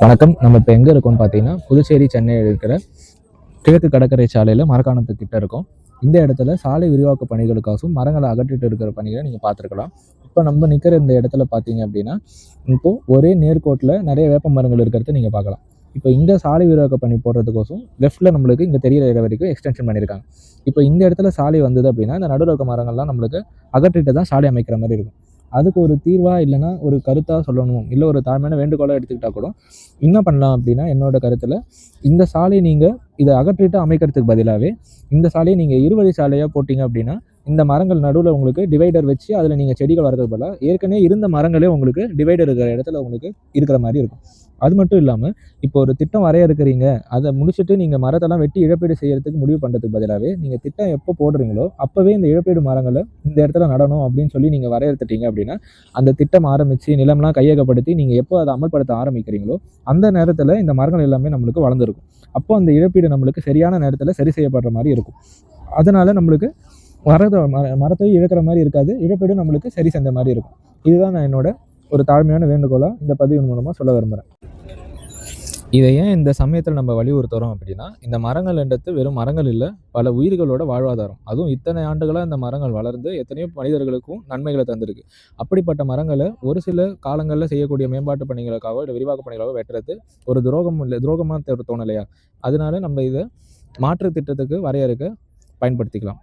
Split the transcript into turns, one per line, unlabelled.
வணக்கம். நம்ம இப்போ எங்கே இருக்கோம்னு பார்த்தீங்கன்னா, புதுச்சேரி சென்னையில் இருக்கிற கிழக்கு கடற்கரை சாலையில் மரக்காணத்துக்கிட்ட இருக்கோம். இந்த இடத்துல சாலை விரிவாக்க பணிகளுக்காகவும் மரங்களை அகற்றிட்டு இருக்கிற பணிகளை நீங்கள் பார்த்துருக்கலாம். இப்போ நம்ம நிற்கிற இந்த இடத்துல பார்த்தீங்க அப்படின்னா, இப்போது ஒரே நேர்கோட்டில் நிறைய வேப்ப மரங்கள் இருக்கிறத நீங்கள் பார்க்கலாம். இப்போ இந்த சாலை விரிவாக்க பணி போடுறதுக்கோசம் லெஃப்ட்டில் நம்மளுக்கு இங்கே தெரியிற இடம் வரைக்கும் எக்ஸ்டென்ஷன் பண்ணியிருக்காங்க. இப்போ இந்த இடத்துல சாலை வந்தது அப்படின்னா, இந்த நடுவில் இருக்க மரங்கள்லாம் நம்மளுக்கு அகற்றிட்டு தான் சாலை அமைக்கிற மாதிரி இருக்கும். அதுக்கு ஒரு தீர்வாக இல்லைன்னா ஒரு கருத்தாக சொல்லணும், இல்லை ஒரு தாழ்மையான வேண்டுகோளாக எடுத்துக்கிட்டால் கூட என்ன பண்ணலாம் அப்படின்னா, என்னோட கருத்தில் இந்த சாலையை நீங்கள் இதை அகற்றிட்டு அமைக்கிறதுக்கு பதிலாகவே இந்த சாலையை நீங்கள் இருவழி சாலையாக போட்டிங்க அப்படின்னா, இந்த மரங்கள் நடுவில் உங்களுக்கு டிவைடர் வச்சு அதில் நீங்கள் செடிகள் வளர்க்கறது பதிலாக ஏற்கனவே இருந்த மரங்களே உங்களுக்கு டிவைடர் இருக்கிற இடத்துல உங்களுக்கு இருக்கிற மாதிரி இருக்கும். அது மட்டும் இல்லாமல் இப்போ ஒரு திட்டம் வரையறுக்கிறீங்க, அதை முடிச்சுட்டு நீங்கள் மரத்தெல்லாம் வெட்டி இழப்பீடு செய்யறதுக்கு முடிவு பண்ணுறதுக்கு பதிலாகவே நீங்கள் திட்டம் எப்போ போடுறீங்களோ அப்போவே இந்த இழப்பீடு மரங்களை இந்த இடத்துல நடணும் அப்படின்னு சொல்லி நீங்கள் வரையறுத்துட்டீங்க அப்படின்னா, அந்த திட்டம் ஆரம்பித்து நிலம்லாம் கையகப்படுத்தி நீங்கள் எப்போ அதை அமல்படுத்த ஆரம்பிக்கிறீங்களோ அந்த நேரத்தில் இந்த மரங்கள் எல்லாமே நம்மளுக்கு வளர்ந்துருக்கும். அப்போ அந்த இழப்பீடு நம்மளுக்கு சரியான நேரத்தில் சரி செய்யப்படுற மாதிரி இருக்கும். அதனால் நம்மளுக்கு மரத்தை இழக்கிற மாதிரி இருக்காது, இழப்பீடு நம்மளுக்கு சரி செஞ்ச மாதிரி இருக்கும். இதுதான் நான் என்னோட ஒரு தாழ்மையான வேண்டுகோளாக இந்த பதிவின் மூலமாக சொல்ல விரும்புகிறேன். இதை ஏன் இந்த சமயத்தில் நம்ம வலியுறுத்துறோம் அப்படின்னா, இந்த மரங்கள்ன்றது வெறும் மரங்கள் இல்லை, பல உயிர்களோட வாழ்வாதாரம். அதுவும் இத்தனை ஆண்டுகளாக இந்த மரங்கள் வளர்ந்து எத்தனையோ மனிதர்களுக்கும் நன்மைகளை தந்திருக்கு. அப்படிப்பட்ட மரங்களை ஒரு சில காலங்களில் செய்யக்கூடிய மேம்பாட்டு பணிகளுக்காகவோ இல்லை விரிவாக்க பணிகளாகவோ வெட்டுறது ஒரு துரோகமாக தோணலையா? அதனால நம்ம இதை மாற்று திட்டத்துக்கு வரையறுக்க பயன்படுத்திக்கலாம்.